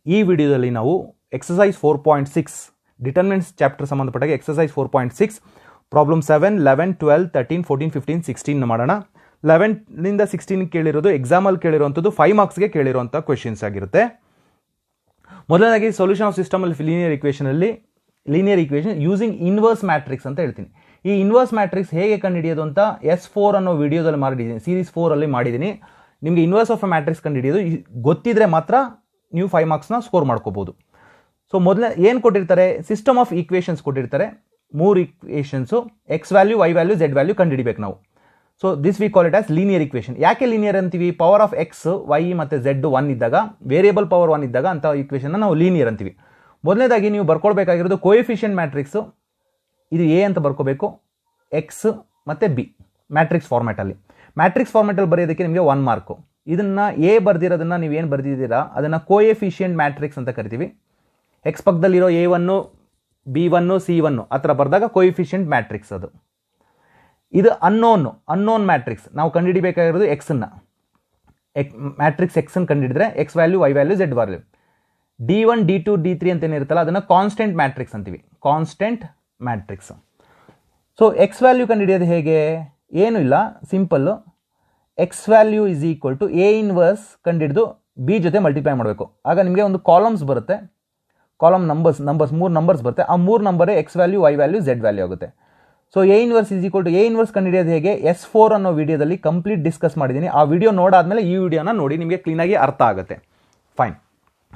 ಈ ವಿಡಿಯೋದಲ್ಲಿ ನಾವು ಎಕ್ಸಸೈಸ್ 4.6 ಡಿಟರ್ಮಿನೆಂಟ್ಸ್ ಚಾಪ್ಟರ್ ಸಂಬಂಧಪಟ್ಟಾಗ ಎಕ್ಸಸೈಸ್ 4.6 ಪ್ರಾಬ್ಲಮ್ 7, 11, 12, 13, 14, 15, 16 ಮಾಡೋಣ. 11ನಿಂದ 16 ಕೇಳಿರೋದು ಎಕ್ಸಾಮಲ್ಲಿ ಕೇಳಿರುವಂಥದ್ದು 5 ಮಾರ್ಕ್ಸ್ಗೆ ಕೇಳಿರುವಂಥ ಕ್ವೆಶನ್ಸ್ ಆಗಿರುತ್ತೆ. ಮೊದಲನೇದಾಗಿ ಸೊಲ್ಯೂಷನ್ ಆಫ್ ಸಿಸ್ಟಮ್ ಅಲ್ಲಿ linear equation using inverse matrix ಅಂತ ಹೇಳ್ತೀನಿ. ಈ ಇನ್ವರ್ಸ್ ಮ್ಯಾಟ್ರಿಕ್ಸ್ ಹೇಗೆ ಕಂಡುಹಿಡಿಯೋದು ಅಂತ S4 ಅನ್ನೋ ವಿಡಿಯೋದಲ್ಲಿ ಮಾಡಿದ್ದೀನಿ, ಸೀರೀಸ್ 4 ಅಲ್ಲಿ ಮಾಡಿದ್ದೀನಿ. ನಿಮಗೆ ಇನ್ವರ್ಸ್ ಆಫ್ ಎ ಮ್ಯಾಟ್ರಿಕ್ಸ್ ಕಂಡುಹಿಡಿಯೋದು ಗೊತ್ತಿದ್ರೆ ಮಾತ್ರ ನೀವು 5 ಮಾರ್ಕ್ಸ್ನ ಸ್ಕೋರ್ ಮಾಡ್ಕೋಬಹುದು. ಸೊ ಮೊದಲನೇ ಏನು ಕೊಟ್ಟಿರ್ತಾರೆ, ಸಿಸ್ಟಮ್ ಆಫ್ ಈಕ್ವೇಷನ್ಸ್ ಕೊಟ್ಟಿರ್ತಾರೆ, 3 equations, X value, Y value, Z value ಕಂಡುಹಿಡಿಬೇಕು ನಾವು. So this we call it as linear equation. ಯಾಕೆ ಲೀನಿಯರ್ ಅಂತೀವಿ? ಪವರ್ ಆಫ್ ಎಕ್ಸ್, ವೈ ಮತ್ತು ಝೆಡ್ 1 ಇದ್ದಾಗ, ವೇರಿಯಬಲ್ ಪವರ್ 1 ಇದ್ದಾಗ ಅಂತ ಈಕ್ವೇಷನ್ನ ನಾವು ಲೀನಿಯರ್ ಅಂತೀವಿ. ಮೊದಲನೇದಾಗಿ ನೀವು ಬರ್ಕೊಳ್ಬೇಕಾಗಿರೋದು ಕೋಎಫಿಷಿಯಂಟ್ ಮ್ಯಾಟ್ರಿಕ್ಸು, ಇದು ಎ ಅಂತ ಬರ್ಕೋಬೇಕು, ಎಕ್ಸ್ ಮತ್ತು ಬಿ ಮ್ಯಾಟ್ರಿಕ್ಸ್ ಫಾರ್ಮ್ಯಾಟಲ್ಲಿ. ಮ್ಯಾಟ್ರಿಕ್ಸ್ ಫಾರ್ಮ್ಯಾಟಲ್ಲಿ ಬರೆಯೋದಕ್ಕೆ ನಿಮಗೆ 1 ಮಾರ್ಕು. ಇದನ್ನು ಎ ಬರ್ದಿರೋದನ್ನು ನೀವೇನು ಬರ್ದಿದ್ದೀರಾ ಅದನ್ನು ಕೋಎಫಿಷಿಯಂಟ್ ಮ್ಯಾಟ್ರಿಕ್ಸ್ ಅಂತ ಕರಿತೀವಿ. ಎಕ್ಸ್ ಪಕ್ಕದಲ್ಲಿರೋ A1, B1, C1 ಆ ಥರ ಬರೆದಾಗ ಕೋಎಫಿಷಿಯಂಟ್ ಮ್ಯಾಟ್ರಿಕ್ಸ್ ಅದು. ಇದು ಅನ್ನೋನ್ ಮ್ಯಾಟ್ರಿಕ್ಸ್. ನಾವು ಕಂಡುಹಿಡಿಬೇಕಾಗಿರೋದು ಎಕ್ಸನ್ನು, ಮ್ಯಾಟ್ರಿಕ್ಸ್ ಎಕ್ಸನ್ನು ಕಂಡುಹಿಡಿದ್ರೆ X value, Y value, Z value. D1, D2, D3 ಅಂತ ಏನಿರುತ್ತಲ್ಲ ಅದನ್ನು ಕಾನ್ಸ್ಟೆಂಟ್ ಮ್ಯಾಟ್ರಿಕ್ಸ್ ಅಂತೀವಿ, constant matrix. So X value ಕಂಡುಹಿಡಿಯೋದು ಹೇಗೆ? ಏನೂ ಇಲ್ಲ, simple. X value is equal to A inverse ಕಂಡುಹಿಡಿದು ಬಿ ಜೊತೆ ಮಲ್ಟಿಪ್ಲೈ ಮಾಡಬೇಕು. ಆಗ ನಿಮಗೆ ಒಂದು ಕಾಲಮ್ಸ್ ಬರುತ್ತೆ, ಕಾಲಮ್ ನಂಬರ್ಸ್ 3 ನಂಬರ್ಸ್ ಬರುತ್ತೆ. ಆ 3 ನಂಬರೇ X value, Y value, Z value ಆಗುತ್ತೆ. So A inverse is equal to A inverse ಕಂಡುಹಿಡಿಯೋದು ಹೇಗೆ S4 ಅನ್ನೋ ವಿಡಿಯೋದಲ್ಲಿ ಕಂಪ್ಲೀಟ್ ಡಿಸ್ಕಸ್ ಮಾಡಿದ್ದೀನಿ. ಆ ವಿಡಿಯೋ ನೋಡಾದ್ಮೇಲೆ ಈ ವಿಡಿಯೋನ ನೋಡಿ, ನಿಮಗೆ ಕ್ಲೀನಾಗಿ ಅರ್ಥ ಆಗುತ್ತೆ. ಫೈನ್.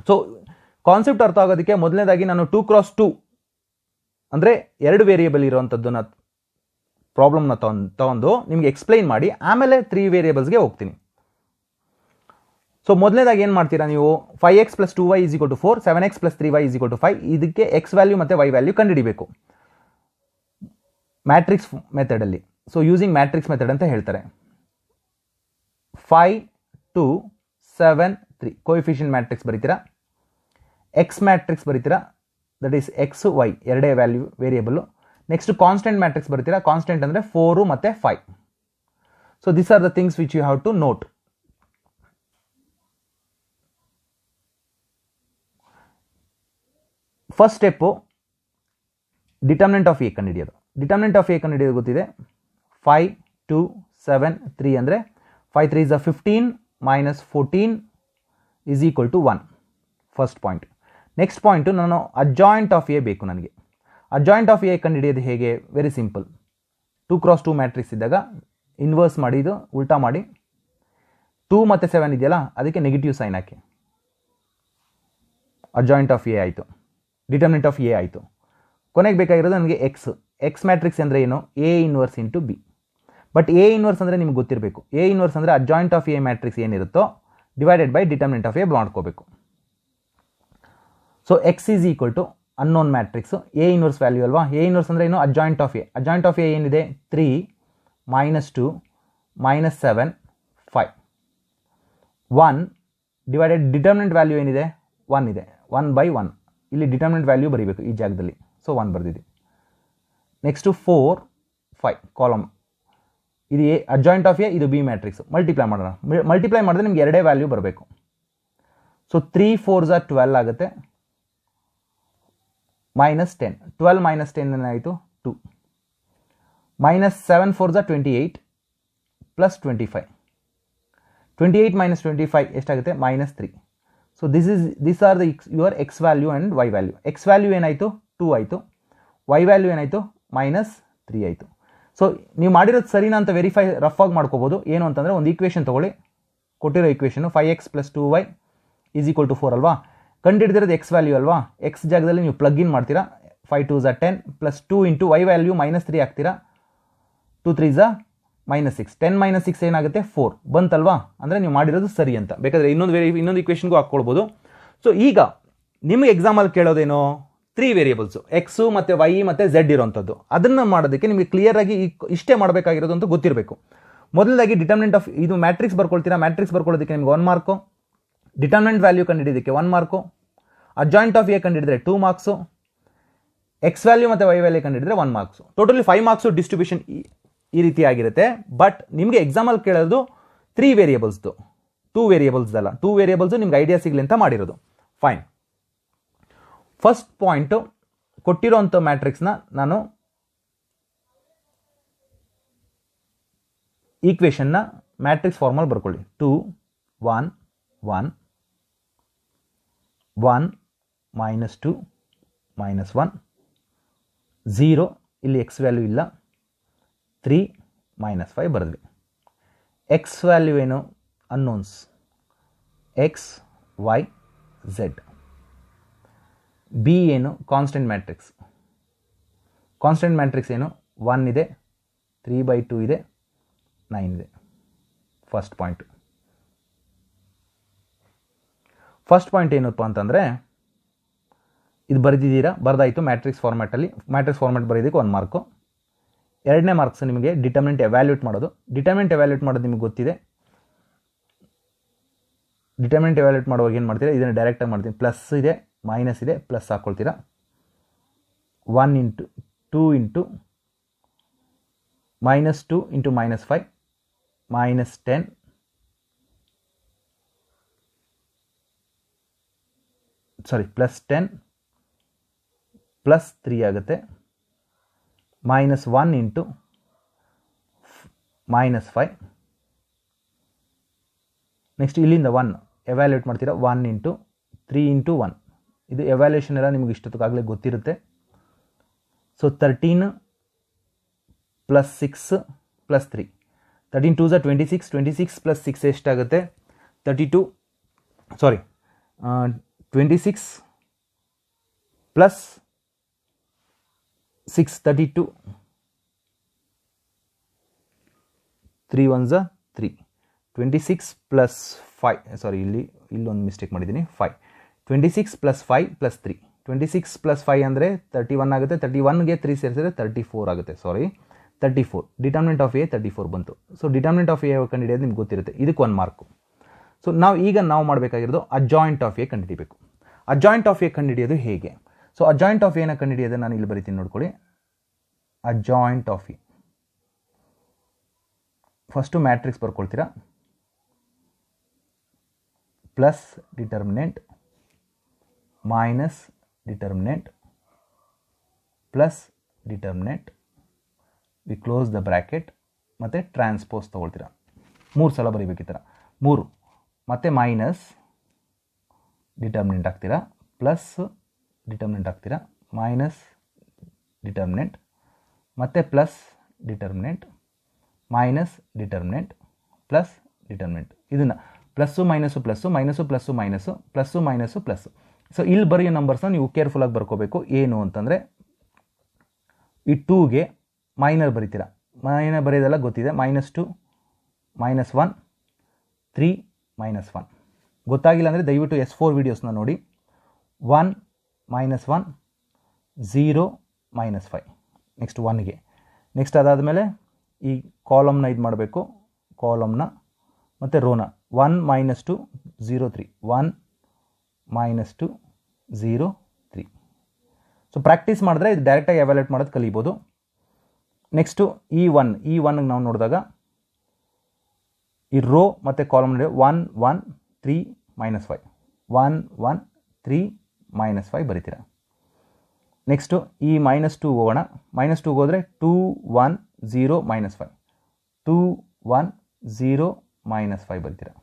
ಸೊ ಕಾನ್ಸೆಪ್ಟ್ ಅರ್ಥ ಆಗೋದಕ್ಕೆ ಮೊದಲನೇದಾಗಿ ನಾನು 2x2 ಅಂದರೆ 2 ವೇರಿಯೇಬಲ್ ಇರೋವಂಥದ್ದನ್ನ ಪ್ರಾಬ್ಲಮ್ನ ತಗೊಂಡು ನಿಮಗೆ ಎಕ್ಸ್ಪ್ಲೈನ್ ಮಾಡಿ ಆಮೇಲೆ 3 ವೇರಿಯೇಬಲ್ಸ್ಗೆ ಹೋಗ್ತೀನಿ. ಸೊ ಮೊದಲನೇದಾಗಿ ಏನು ಮಾಡ್ತೀರಾ ನೀವು, 5x + 2y = 4, 7x + 3y = 5. ಇದಕ್ಕೆ ಎಕ್ಸ್ ವ್ಯಾಲ್ಯೂ ಮತ್ತು ವೈ ವ್ಯಾಲ್ಯೂ ಕಂಡುಹಿಡಿಬೇಕು ಮ್ಯಾಟ್ರಿಕ್ಸ್ ಮೆಥಡಲ್ಲಿ. ಸೊ ಯೂಸಿಂಗ್ ಮ್ಯಾಟ್ರಿಕ್ಸ್ ಮೆಥಡ್ ಅಂತ ಹೇಳ್ತಾರೆ. 5, 2, 7, 3 ಕೋಎಫಿಷಿಯಂಟ್ ಮ್ಯಾಟ್ರಿಕ್ಸ್ ಬರೀತೀರಾ. ಎಕ್ಸ್ ಮ್ಯಾಟ್ರಿಕ್ಸ್ ಬರೀತೀರಾ, ದಟ್ ಈಸ್ ಎಕ್ಸ್ ವೈ ಎರಡೇ value variable. Next constant matrix ಬರೀತೀರಾ. ಕಾನ್ಸ್ಟೆಂಟ್ ಅಂದರೆ 4 ಮತ್ತು 5. So this are the things which you have to note. First step determinant of A ಕಂಡುಹಿಡಿಯೋದು. Determinant of A ಕಂಡುಹಿಡಿಯೋದು ಗೊತ್ತಿದೆ. 5, 2, 7, 3 ಅಂದರೆ 5 3 is 15 minus 14 is equal to 1. First point. Next point, ನಾನು adjoint of A ಬೇಕು ನನಗೆ. Adjoint of A ಕಂಡುಹಿಡಿಯೋದು ಹೇಗೆ? Very simple. 2x2 matrix ಇದ್ದಾಗ ಇನ್ವರ್ಸ್ ಮಾಡಿ, ಇದು ಉಲ್ಟಾ ಮಾಡಿ, 2 ಮತ್ತು 7 ಇದೆಯಲ್ಲ ಅದಕ್ಕೆ ನೆಗೆಟಿವ್ ಸೈನ್ ಹಾಕಿ. ಅಡ್ಜಾಯಿಂಟ್ ಆಫ್ ಎ ಆಯಿತು, ಡಿಟರ್ಮಿನೆಂಟ್ ಆಫ್ ಎ ಆಯಿತು. ಕೊನೆಗೆ ಬೇಕಾಗಿರೋದು ನನಗೆ ಎಕ್ಸ್ ಮ್ಯಾಟ್ರಿಕ್ಸ್ ಅಂದರೆ ಏನು? A inverse into B. But A inverse ಅಂದರೆ ನಿಮ್ಗೆ ಗೊತ್ತಿರಬೇಕು. ಎ ಇನ್ವರ್ಸ್ ಅಂದರೆ adjoint of A matrix ಏನಿರುತ್ತೋ divided by determinant of A ಮಾಡ್ಕೋಬೇಕು. So X is equal to unknown matrix, A inverse value ಅಲ್ವಾ. ಎ ಇನ್ವರ್ಸ್ ಅಂದರೆ ಏನು? Adjoint of A. Adjoint of A ಏನಿದೆ? 3 - 2 - 7 5 1 divided determinant value ಏನಿದೆ? 1 ಇದೆ. 1/1 ಇಲ್ಲಿ determinant value ಬರೀಬೇಕು ಈ ಜಾಗದಲ್ಲಿ. ಸೊ 1 ಬರ್ದಿದೆ. Next 4, 5 column. ಇದು ಎ ಅಡ್ಜಾಯಿಂಟ್ ಆಫ್ ಎ, ಇದು ಬಿ ಮ್ಯಾಟ್ರಿಕ್ಸ್. ಮಲ್ಟಿಪ್ಲೈ ಮಾಡೋಣ. ಮಲ್ಟಿಪ್ಲೈ ಮಾಡಿದ್ರೆ ನಿಮ್ಗೆ ಎರಡೇ ವ್ಯಾಲ್ಯೂ ಬರಬೇಕು. ಸೊ 3 4s are 12 ಆಗುತ್ತೆ, -10. 12 - 10 ಏನಾಯಿತು? 2. -7 4s are 28 + 25. 28 - 25 ಎಷ್ಟಾಗುತ್ತೆ? -3. So this are the your X value and Y value. X value ಏನಾಯಿತು? 2 ಆಯಿತು. ವೈ ವ್ಯಾಲ್ಯೂ ಏನಾಯಿತು? -3 ಆಯಿತು. ಸೊ ನೀವು ಮಾಡಿರೋದು ಸರಿನಾ ಅಂತ ವೆರಿಫೈ ರಫ್ ಆಗಿ ಮಾಡ್ಕೋಬೋದು. ಏನು ಅಂತಂದರೆ ಒಂದು ಈಕ್ವೇಷನ್ ತೊಗೊಳ್ಳಿ, ಕೊಟ್ಟಿರೋ ಈಕ್ವೇಷನು 5x + 2y = 4 ಅಲ್ವಾ. ಕಂಡುಹಿಡಿದಿರೋದು ಎಕ್ಸ್ ವ್ಯಾಲ್ಯೂ ಅಲ್ವಾ. ಎಕ್ಸ್ ಜಾಗದಲ್ಲಿ ನೀವು ಪ್ಲಗ್ ಇನ್ ಮಾಡ್ತೀರಾ. 5 2s are 10 + 2 into Y value -3 ಹಾಕ್ತೀರಾ. 2 3s are -6. 10 - 6 ಏನಾಗುತ್ತೆ? 4 ಬಂತಲ್ವಾ. ಅಂದರೆ ನೀವು ಮಾಡಿರೋದು ಸರಿ ಅಂತ. ಬೇಕಾದರೆ ಇನ್ನೊಂದು ಈಕ್ವೇಷನ್ಗೂ ಹಾಕ್ಕೊಳ್ಬೋದು. ಸೊ ಈಗ ನಿಮಗೆ ಎಕ್ಸಾಮಲ್ಲಿ ಕೇಳೋದೇನೋ 3 ವೇರಿಯೇಬಲ್ಸು, ಎಕ್ಸು ಮತ್ತು ವೈ ಮತ್ತು ಝೆಡ್ ಇರೋವಂಥದ್ದು. ಅದನ್ನು ಮಾಡೋದಕ್ಕೆ ನಿಮಗೆ ಕ್ಲಿಯರಾಗಿ ಇಷ್ಟೇ ಮಾಡಬೇಕಾಗಿರೋದು ಅಂತ ಗೊತ್ತಿರಬೇಕು. ಮೊದಲದಾಗಿ ಡಿಟರ್ಮಿನೆಂಟ್ ಆಫ್ ಇದು ಮ್ಯಾಟ್ರಿಕ್ಸ್ ಬರ್ಕೊಳ್ತೀರಾ. ಮ್ಯಾಟ್ರಿಕ್ಸ್ ಬರ್ಕೊಳ್ಳೋದಕ್ಕೆ ನಿಮಗೆ 1 ಮಾರ್ಕು, ಡಿಟರ್ಮಿನೆಂಟ್ ವ್ಯಾಲ್ಯೂ ಕಂಡುಹಿಡಿಯೋದಕ್ಕೆ 1 ಮಾರ್ಕು, ಅಡ್ಜಾಯಿಂಟ್ ಆಫ್ ಎ ಕಂಡುಹಿಡಿದ್ರೆ 2 ಮಾರ್ಕ್ಸು, ಎಕ್ಸ್ ವ್ಯಾಲ್ಯೂ ಮತ್ತು ವೈ ವ್ಯಾಲ್ಯೂ ಕಂಡುಹಿಡಿದ್ರೆ 1 ಮಾರ್ಕ್ಸು. ಟೋಟಲಿ 5 ಮಾರ್ಕ್ಸು ಡಿಸ್ಟ್ರಿಬ್ಯೂಷನ್ ಈ ರೀತಿಯಾಗಿರುತ್ತೆ. ಬಟ್ ನಿಮಗೆ ಎಕ್ಸಾಮಲ್ಲಿ ಕೇಳೋದು 3 ವೇರಿಯೇಬಲ್ಸ್ದು, 2 ವೇರಿಯೇಬಲ್ಸ್ದಲ್ಲ. 2 ವೇರಿಯೇಬಲ್ಸು ನಿಮ್ಗೆ ಐಡಿಯಾ ಸಿಗಲಿ ಅಂತ ಮಾಡಿರೋದು. ಫೈನ್. ಫಸ್ಟ್ ಪಾಯಿಂಟು ಕೊಟ್ಟಿರೋಂಥ ಮ್ಯಾಟ್ರಿಕ್ಸ್ನ ನಾನು ಈಕ್ವೇಷನ್ನ ಮ್ಯಾಟ್ರಿಕ್ಸ್ ಫಾರ್ಮಲ್ಲಿ ಬರ್ಕೊಳ್ಳಿ. 2 1 1 1 -2 -1 0, ಇಲ್ಲಿ ಎಕ್ಸ್ ವ್ಯಾಲ್ಯೂ ಇಲ್ಲ, 3 -5 ಬರೆದ್ವಿ. ಎಕ್ಸ್ ವ್ಯಾಲ್ಯೂ ಏನು? Unknowns, X Y Z. B ಏನು? Constant matrix. ಕಾನ್ಸ್ಟೆಂಟ್ ಮ್ಯಾಟ್ರಿಕ್ಸ್ ಏನು? 1 ಇದೆ, 3/2 ಇದೆ, 9 ಇದೆ. First point. ಫಸ್ಟ್ ಪಾಯಿಂಟ್ ಏನಪ್ಪ ಅಂತಂದರೆ ಇದು ಬರೆದಿದ್ದೀರಾ, ಬರೆದಾಯಿತು ಮ್ಯಾಟ್ರಿಕ್ಸ್ ಫಾರ್ಮ್ಯಾಟಲ್ಲಿ. ಮ್ಯಾಟ್ರಿಕ್ಸ್ ಫಾರ್ಮ್ಯಾಟ್ ಬರೆಯೋದಕ್ಕೆ 1 ಮಾರ್ಕು. ಎರಡನೇ ಮಾರ್ಕ್ಸ್ ನಿಮಗೆ ಡಿಟರ್ಮಿನೆಂಟ್ ಎವ್ಯಾಲ್ಯೂಟ್ ಮಾಡೋದು. ಡಿಟರ್ಮಿನೆಂಟ್ ಎವ್ಯಾಲ್ಯೂಟ್ ಮಾಡೋದು ನಿಮಗೆ ಗೊತ್ತಿದೆ. ಡಿಟರ್ಮಿನೆಂಟ್ ಎವ್ಯಾಲ್ಯೂಟ್ ಮಾಡುವಾಗ ಏನು ಮಾಡ್ತೀರಾ? ಇದನ್ನು ಡೈರೆಕ್ಟಾಗಿ ಮಾಡ್ತೀನಿ. ಪ್ಲಸ್ ಇದೆ, ಮೈನಸ್ ಇದೆ, ಪ್ಲಸ್ ಹಾಕ್ಕೊಳ್ತೀರಾ. 1 × 2 × -2 × -5 -10 +10 +3 ಆಗುತ್ತೆ. -1 × -5. ನೆಕ್ಸ್ಟ್ ಇಲ್ಲಿಂದ 1 ಎವ್ಯಾಲ್ಯೂಟ್ ಮಾಡ್ತೀರಾ. 1 × 3 × 1. ಇದು ಎವ್ಯಾಲ್ಯೂಷನ್ ಎಲ್ಲ ನಿಮಗೆ ಇಷ್ಟೊತ್ತಿಗಾಗಲೇ ಗೊತ್ತಿರುತ್ತೆ. ಸೊ 13 + 6 + 3. 13 2 = 26. 26 + 6 ಎಷ್ಟಾಗುತ್ತೆ? 32. 26 + 6 32. 3 1s 3. 26 + 5 ಇಲ್ಲೊಂದು ಮಿಸ್ಟೇಕ್ ಮಾಡಿದ್ದೀನಿ. 5. 26 + 5 + 3. 26 + 5 ಅಂದರೆ 31 ಆಗುತ್ತೆ. 31ಗೆ 3 ಸೇರಿಸಿದ್ರೆ 34 ಆಗುತ್ತೆ. 34. ಡಿಟರ್ಮಿನೆಂಟ್ ಆಫ್ ಎ 34 ಬಂತು. ಸೊ ಡಿಟರ್ಮಿನೆಂಟ್ ಆಫ್ ಎ ಕಂಡುಹಿಡಿಯೋದು ನಿಮ್ಗೆ ಗೊತ್ತಿರುತ್ತೆ. ಇದಕ್ಕೆ 1 ಮಾರ್ಕು. ಸೊ ನಾವು ಮಾಡಬೇಕಾಗಿರೋದು ಅಡ್ಜಾಯಿಂಟ್ ಆಫ್ ಎ ಕಂಡುಹಿಡಿಬೇಕು. ಅಡ್ಜಾಯಿಂಟ್ ಆಫ್ ಎ ಕಂಡುಹಿಡಿಯೋದು ಹೇಗೆ? ಸೊ ಅಡ್ಜಾಯಿಂಟ್ ಆಫ್ ಎನ ಕಂಡುಹಿಡಿಯೋದು ನಾನು ಇಲ್ಲಿ ಬರೀತೀನಿ ನೋಡ್ಕೊಳ್ಳಿ. Adjoint of A first matrix ಬರ್ಕೊಳ್ತೀರಾ. Plus determinant minus determinant plus determinant, we close the bracket, ಮತ್ತು ಟ್ರಾನ್ಸ್ಪೋಸ್ ತೊಗೊಳ್ತೀರಾ. 3 ಸಲ ಬರೀಬೇಕು ಈ ಥರ. 3 ಮತ್ತು ಮೈನಸ್ ಡಿಟರ್ಮಿನೆಂಟ್ ಹಾಕ್ತೀರಾ, ಪ್ಲಸ್ ಡಿಟರ್ಮಿನೆಂಟ್ ಹಾಕ್ತೀರಾ, ಮೈನಸ್ ಡಿಟರ್ಮಿನೆಂಟ್, ಮತ್ತು plus determinant, minus determinant, plus determinant. ಇದನ್ನು plus minus plus minus plus minus plus minus plus. So ಇಲ್ಲಿ ಬರೆಯೋ ನಂಬರ್ಸ್ನ ನೀವು ಕೇರ್ಫುಲ್ಲಾಗಿ ಬರ್ಕೋಬೇಕು. ಏನು ಅಂತಂದರೆ ಈ 2ಗೆ ಮೈನರ್ ಬರೀತೀರಾ. ಮೈನರ್ ಬರೆಯೋದೆಲ್ಲ ಗೊತ್ತಿದೆ. -2 -1 3 -1. ಗೊತ್ತಾಗಿಲ್ಲ ಅಂದರೆ ದಯವಿಟ್ಟು S4 ವೀಡಿಯೋಸ್ನ ನೋಡಿ. 1 -1 0 -5. ನೆಕ್ಸ್ಟ್ 1ಗೆ. ನೆಕ್ಸ್ಟ್ ಅದಾದಮೇಲೆ ಈ ಕಾಲಮ್ನ ಇದು ಮಾಡಬೇಕು. ಕಾಲಮ್ನ ಮತ್ತು ರೋನ 1 -2 0 3. 1 -2 0 3. ಸೊ ಪ್ರಾಕ್ಟೀಸ್ ಮಾಡಿದ್ರೆ ಇದು ಡೈರೆಕ್ಟಾಗಿ ಎವ್ಯಾಲ್ಯೂಟ್ ಮಾಡೋದು ಕಲಿಬೋದು. ನೆಕ್ಸ್ಟು ಈ 1ಗೆ ನಾವು ನೋಡಿದಾಗ ಈ ರೋ ಮತ್ತು ಕಾಲಮ್ ನಡುವೆ 1 1 3 -5 1 1 3 -5 ಬರೀತೀರಾ. ನೆಕ್ಸ್ಟು ಈ -2 ಹೋಗೋಣ. -2 ಹೋದರೆ 2 1 0 -5 2 1 0 -5 ಬರೀತೀರಾ.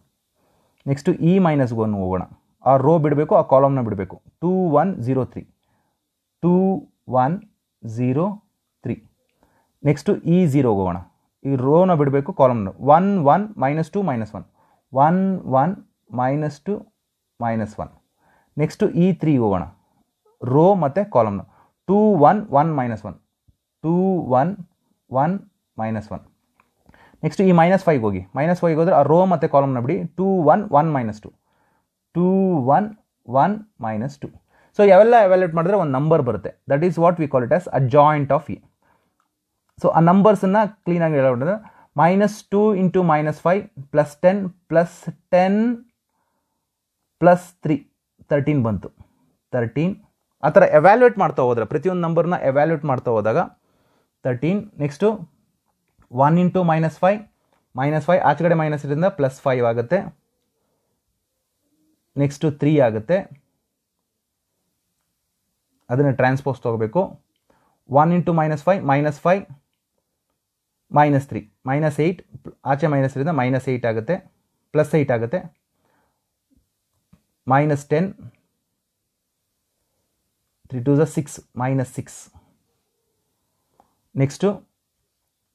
ನೆಕ್ಸ್ಟು ಈ -1 ಹೋಗೋಣ. ಆ ರೋ ಬಿಡಬೇಕು, ಆ ಕಾಲಮ್ನ ಬಿಡಬೇಕು. 2 1 0 3 2 1 0 3. ನೆಕ್ಸ್ಟು ಈ 0 ಹೋಗೋಣ. ಈ ರೋನ ಬಿಡಬೇಕು, ಕಾಲಮ್ನ 1 1 -2 -1 1 1 -2 -1. ನೆಕ್ಸ್ಟು ಈ 3 ಹೋಗೋಣ. ರೋ ಮತ್ತು ಕಾಲಮ್ನ 2 1 1 -1 2 1 1 -1. ನೆಕ್ಸ್ಟ್ ಈ -5 ಹೋಗಿ. -5 ಹೋದರೆ ಆ ರೋ ಮತ್ತು ಕಾಲಮ್ನ ಬಿಡಿ. 2 1 1 -2 2 1 1 -2. ಸೊ ಯಾವೆಲ್ಲ ಎವ್ಯಾಲ್ಯೂಟ್ ಮಾಡಿದ್ರೆ ಒಂದು ನಂಬರ್ ಬರುತ್ತೆ. That is what we call it as adjoint of A. So ಆ ನಂಬರ್ಸನ್ನು ಕ್ಲೀನಾಗಿ ಹೇಳೋದ್ರೆ -2 × -5 +10 +10 +3 13 ಬಂತು. 13 ಆ ಥರ ಎವ್ಯಾಲ್ಯೂಟ್ ಮಾಡ್ತಾ ಹೋದರೆ ಪ್ರತಿಯೊಂದು ನಂಬರ್ನ ಎವ್ಯಾಲ್ಯೂಟ್ ಮಾಡ್ತಾ ಹೋದಾಗ 13. ನೆಕ್ಸ್ಟು 1 × -5 ಆಚೆ ಕಡೆ ಮೈನಸ್ ಇರೋದ್ರಿಂದ +5 ಆಗುತ್ತೆ. ನೆಕ್ಸ್ಟು 3 ಆಗುತ್ತೆ. ಅದನ್ನು ಟ್ರಾನ್ಸ್ಪೋಸ್ ತೊಗೋಬೇಕು. 1 ಇಂಟು -5 -5 -3 -8 ಆಚೆ ಮೈನಸ್ ಇರೋದ್ರಿಂದ -8 ಆಗುತ್ತೆ, +8 ಆಗುತ್ತೆ, -10 3 2 6 -6. ನೆಕ್ಸ್ಟು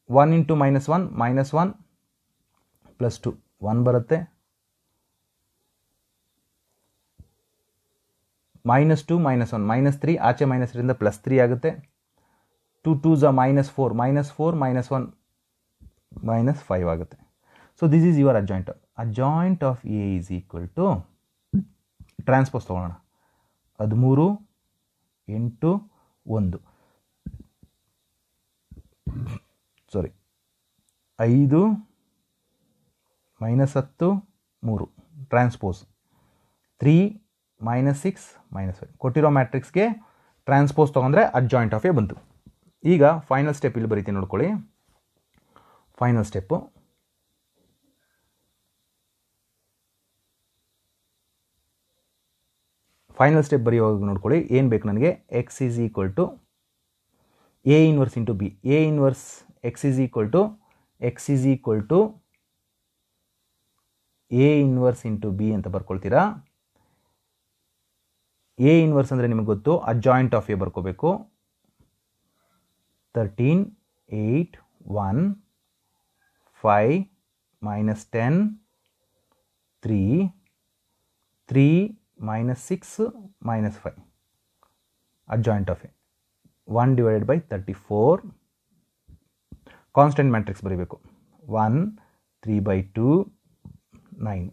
1 ಇಂಟು -1 -1 +2 1 ಬರುತ್ತೆ, -2 -1 -3 ಆಚೆ ಮೈನಸ್ ಇರೋದ್ರಿಂದ +3 ಆಗುತ್ತೆ, 2 2 -4 -4 -1 -5 ಆಗುತ್ತೆ. So this is your adjoint. Adjoint of A is equal to transpose ತೊಗೊಳ್ಳೋಣ. 13 8 1 ಸಾರಿ 5 -10 3 ಟ್ರಾನ್ಸ್ಪೋಸ್ 3 -6 -5 ಕೊಟ್ಟಿರೋ ಮ್ಯಾಟ್ರಿಕ್ಸ್ಗೆ ಟ್ರಾನ್ಸ್ಪೋಸ್ ತೊಗೊಂಡ್ರೆ ಅಡ್ಜಾಯಿಂಟ್ ಆಫ್ ಎ ಬಂತು. ಈಗ ಫೈನಲ್ ಸ್ಟೆಪ್ ಇಲ್ಲಿ ಬರೀತೀನಿ ನೋಡ್ಕೊಳ್ಳಿ. ಫೈನಲ್ ಸ್ಟೆಪ್ಪು ಬರೆಯುವಾಗ ನೋಡ್ಕೊಳ್ಳಿ ಏನು ಬೇಕು ನನಗೆ. X is equal to A inverse into B. A inverse X is equal to A inverse into B ಅಂತ ಬರ್ಕೊಳ್ತೀರಾ. ಎ ಇನ್ವರ್ಸ್ ಅಂದರೆ ನಿಮಗೆ ಗೊತ್ತು, ಅಡ್ಜಾಯಿಂಟ್ ಆಫ್ ಎ ಬರ್ಕೋಬೇಕು. 13 8 1 5 -10 3 3 -6 -5 adjoint of A 1 divided by 34. Constant matrix ಬರೀಬೇಕು. 1 3/2 9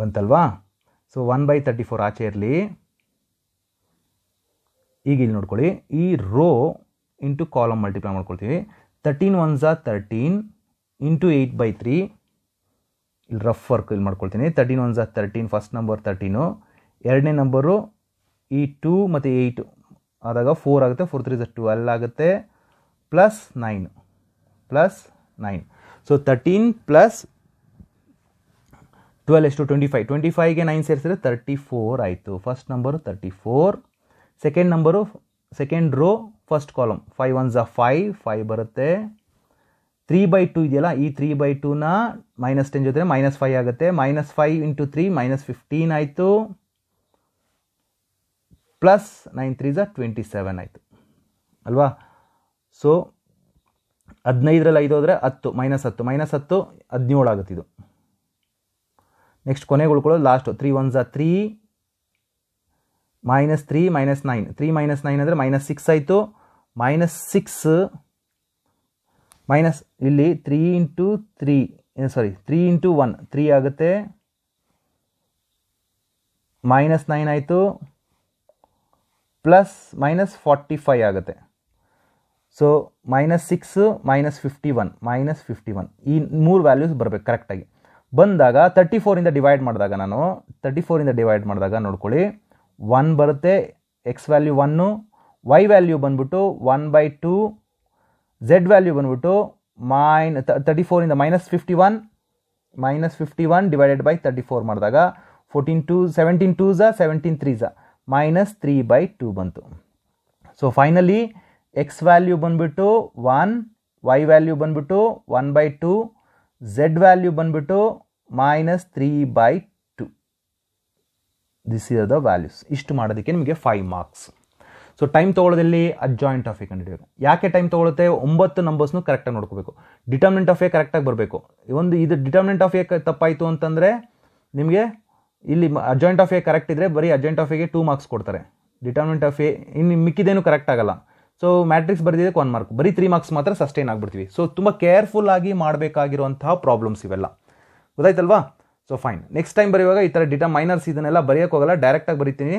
ಬಂತಲ್ವಾ. ಸೊ 1/34 ಆಚೆ ಇರಲಿ. ಈಗ ಇಲ್ಲಿ ನೋಡ್ಕೊಳ್ಳಿ, ಈ ರೋ ಇಂಟು ಕಾಲಮ್ ಮಲ್ಟಿಪ್ಲೈ ಮಾಡ್ಕೊಳ್ತೀವಿ. 13 1s 13 ಇಂಟು 8/3. ಇಲ್ಲಿ ರಫ್ ವರ್ಕ್ ಇಲ್ಲಿ ಮಾಡ್ಕೊಳ್ತೀನಿ. 13 1s 13 ಫಸ್ಟ್ ನಂಬರ್ 13, ಎರಡನೇ ನಂಬರು ಈ 2 ಮತ್ತು 8 ಆದಾಗ 4 ಆಗುತ್ತೆ, 4 3 12 ಆಗುತ್ತೆ, +9 +9. ಸೊ 13 + 12 ಎಷ್ಟು 25. 25ಗೆ 9 ಸೇರಿಸಿದ್ರೆ 34 ಆಯಿತು. First number 34. Second number second row first column 5 1s 5 ಬರುತ್ತೆ. 3/2 ಇದೆಯಲ್ಲ, ಈ 3/2ನ -10 ಜೊತೆ -5 ಆಗುತ್ತೆ. -5 ಇಂಟು 3 -15 ಆಯಿತು, +9 3s 27 ಆಯಿತು ಅಲ್ವಾ. ಸೊ 15ರಲ್ಲಿ 5 ಹೋದರೆ 10 -10 -10 17 ಆಗುತ್ತೆ ಇದು. ನೆಕ್ಸ್ಟ್ ಕೊನೆಗೆ ಉಳ್ಕೊಳ್ಳೋದು ಲಾಸ್ಟು 3 1s 3 -3 -9 3 -9 ಅಂದರೆ -6 ಆಯಿತು. -6 ಮೈನಸ್ ಇಲ್ಲಿ 3 ಇಂಟು 3 ಇಂಟು 1 3 ಆಗುತ್ತೆ, -9 ಆಯಿತು, +-45 ಆಗುತ್ತೆ. ಸೊ -6 -51 ಈ 3 ವ್ಯಾಲ್ಯೂಸ್ ಬರಬೇಕು ಕರೆಕ್ಟಾಗಿ. ಬಂದಾಗ 34ಇಂದ ಡಿವೈಡ್ ಮಾಡಿದಾಗ ನೋಡ್ಕೊಳ್ಳಿ 1 ಬರುತ್ತೆ, ಎಕ್ಸ್ ವ್ಯಾಲ್ಯೂ 1, ವೈ ವ್ಯಾಲ್ಯೂ ಬಂದ್ಬಿಟ್ಟು 1/2, ಝೆಡ್ ವ್ಯಾಲ್ಯೂ ಬಂದ್ಬಿಟ್ಟು 34ಇಂದ -51 ಡಿವೈಡೆಡ್ ಬೈ 34 ಮಾಡಿದಾಗ 17 2s 17 3s -3/2 ಬಂತು. ಸೊ ಫೈನಲಿ ಎಕ್ಸ್ ವ್ಯಾಲ್ಯೂ ಬಂದ್ಬಿಟ್ಟು 1, ವೈ ವ್ಯಾಲ್ಯೂ ಬಂದ್ಬಿಟ್ಟು 1/2, ಝೆಡ್ ವ್ಯಾಲ್ಯೂ ಬಂದ್ಬಿಟ್ಟು -3/2. This is the values. ಇಷ್ಟು ಮಾಡೋದಕ್ಕೆ ನಿಮಗೆ 5 ಮಾರ್ಕ್ಸ್. ಸೊ ಟೈಮ್ ತೊಗೊಳ್ಳೋದಲ್ಲಿ ಅಡ್ಜಾಯಿಂಟ್ ಆಫ್ ಎ ಕಂಡುಹಿಡಿಯೋದು. ಯಾಕೆ ಟೈಮ್ ತೊಗೊಳುತ್ತೆ? 9 ನಂಬರ್ಸ್ನು ಕರೆಕ್ಟಾಗಿ ನೋಡ್ಕೋಬೇಕು. ಡಿಟರ್ಮಿನೆಂಟ್ ಆಫ್ ಎ ಕರೆಕ್ಟಾಗಿ ಬರಬೇಕು. ಇದು ಡಿಟರ್ಮಿನೆಂಟ್ ಆಫ್ ಎ ತಪ್ಪಾಯಿತು ಅಂತಂದರೆ ನಿಮಗೆ ಇಲ್ಲಿ ಅಡ್ಜಾಯಿಂಟ್ ಆಫ್ ಎ ಕರೆಕ್ಟ್ ಇದ್ದರೆ ಬರೀ ಅಡ್ಜಾಯಿಂಟ್ ಆಫ್ ಎಗೆ 2 ಮಾರ್ಕ್ಸ್ ಕೊಡ್ತಾರೆ. ಡಿಟರ್ಮಿನೆಂಟ್ ಆಫ್ ಎ ಇನ್ನು ಮಿಕ್ಕಿದೇನು ಕರೆಕ್ಟ್ ಆಗಲ್ಲ. ಸೊ ಮ್ಯಾಟ್ರಿಕ್ಸ್ ಬರೆದಿದ್ದಕ್ಕೆ 1 ಮಾರ್ಕ್, ಬರೀ 3 ಮಾರ್ಕ್ಸ್ ಮಾತ್ರ ಸಸ್ಟೈನ್ ಆಗಿಬಿಡ್ತೀವಿ. ಸೊ ತುಂಬ ಕೇರ್ಫುಲ್ ಆಗಿ ಮಾಡಬೇಕಾಗಿರುವಂತಹ ಪ್ರಾಬ್ಲಮ್ಸ್ ಇವೆಲ್ಲ. ಗೊತ್ತಾಯ್ತಲ್ವಾ? So fine. ನೆಕ್ಸ್ಟ್ ಟೈಮ್ ಬರೆಯುವಾಗ ಈ ಥರ ಮೈನರ್ಸ್ ಇದನ್ನೆಲ್ಲ ಬರೆಯೋಕೆ ಹೋಗಲ್ಲ, ಡೈರೆಕ್ಟಾಗಿ ಬರೀತೀನಿ.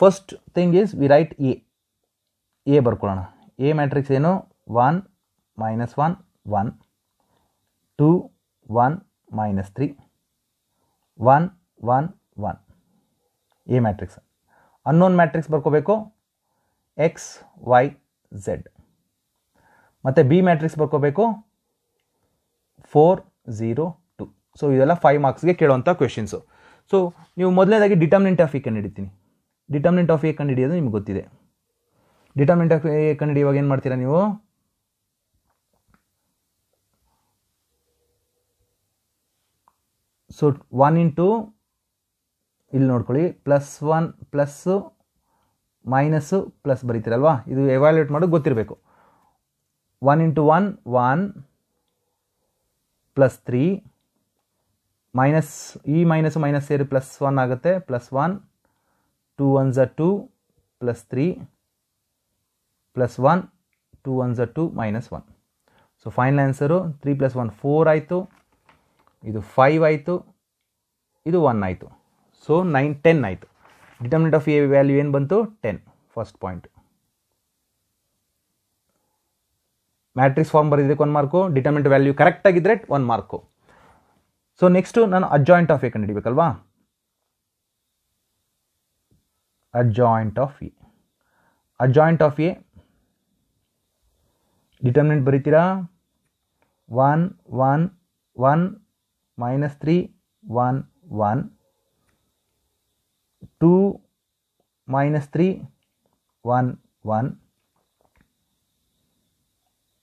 First thing is we write A ಬರ್ಕೊಳ್ಳೋಣ. ಎ ಮ್ಯಾಟ್ರಿಕ್ಸ್ ಏನು? 1 -1 1 2 1 -3 1 1 1 ಎ ಮ್ಯಾಟ್ರಿಕ್ಸ್. ಅನ್ನೋನ್ ಮ್ಯಾಟ್ರಿಕ್ಸ್ ಬರ್ಕೋಬೇಕು ಎಕ್ಸ್ ವೈ ಝೆಡ್. ಮತ್ತು ಬಿ ಮ್ಯಾಟ್ರಿಕ್ಸ್ ಬರ್ಕೋಬೇಕು 4 0 2. ಸೊ ಇದೆಲ್ಲ 5 ಮಾರ್ಕ್ಸ್ಗೆ ಕೇಳುವಂಥ ಕ್ವೆಶನ್ಸು. ಸೊ ನೀವು ಮೊದಲನೇದಾಗಿ ಡಿಟರ್ಮಿನೆಂಟ್ ಆಫ್ ಎ ಕಂಡುಹಿಡಿತೀನಿ. ಡಿಟರ್ಮಿನೆಂಟ್ ಆಫ್ ಎ ಕಂಡುಹಿಡಿಯೋದು ನಿಮ್ಗೆ ಗೊತ್ತಿದೆ. ಡಿಟರ್ಮಿನೆಂಟ್ ಆಫ್ ಎ ಕಂಡುಹಿಡಿಯುವಾಗ ಏನು ಮಾಡ್ತೀರಾ ನೀವು, ಸೊ 1 ಇಂಟು ಇಲ್ಲಿ ನೋಡ್ಕೊಳ್ಳಿ, +1 ಪ್ಲಸ್ಸು ಮೈನಸ್ಸು ಪ್ಲಸ್ ಬರೀತೀರಲ್ವಾ, ಇದು ಎವ್ಯಾಲ್ಯೂಯೇಟ್ ಮಾಡೋದು ಗೊತ್ತಿರಬೇಕು. 1 ಇಂಟು 1 1 +3 ಮೈನಸ್ ಈ ಮೈನಸ್ ಮೈನಸ್ ಸೇರಿ +1 ಆಗುತ್ತೆ, +1 2 1s are 2 +3 +1 2 1s are 2 -1. So final answer 3 + 1 4 ಆಯಿತು, ಇದು 5 ಆಯಿತು, ಇದು 1 ಆಯಿತು. ಸೊ 9 10 ಆಯಿತು. ಡಿಟರ್ಮಿನೆಂಟ್ ಆಫ್ ಎ ವ್ಯಾಲ್ಯೂ ಏನು ಬಂತು, 10. First point. ಮ್ಯಾಟ್ರಿಕ್ಸ್ ಫಾರ್ಮ್ ಬರೆದಿದ್ದಕ್ಕೆ 1 ಮಾರ್ಕು, ಡಿಟರ್ಮಿನೆಂಟ್ ವ್ಯಾಲ್ಯೂ ಕರೆಕ್ಟ್ ಆಗಿದ್ದರೆ 1 ಮಾರ್ಕು. ಸೊ ನೆಕ್ಸ್ಟು ನಾನು ಅಡ್ಜಾಯಿಂಟ್ ಆಫ್ ಎ ಕಂಡುಹಿಡಿಬೇಕಲ್ವಾ. Adjoint of A, adjoint of A determinant ಬರೀತೀರಾ 1 1 1 -3 1 1 2 -3 1 1.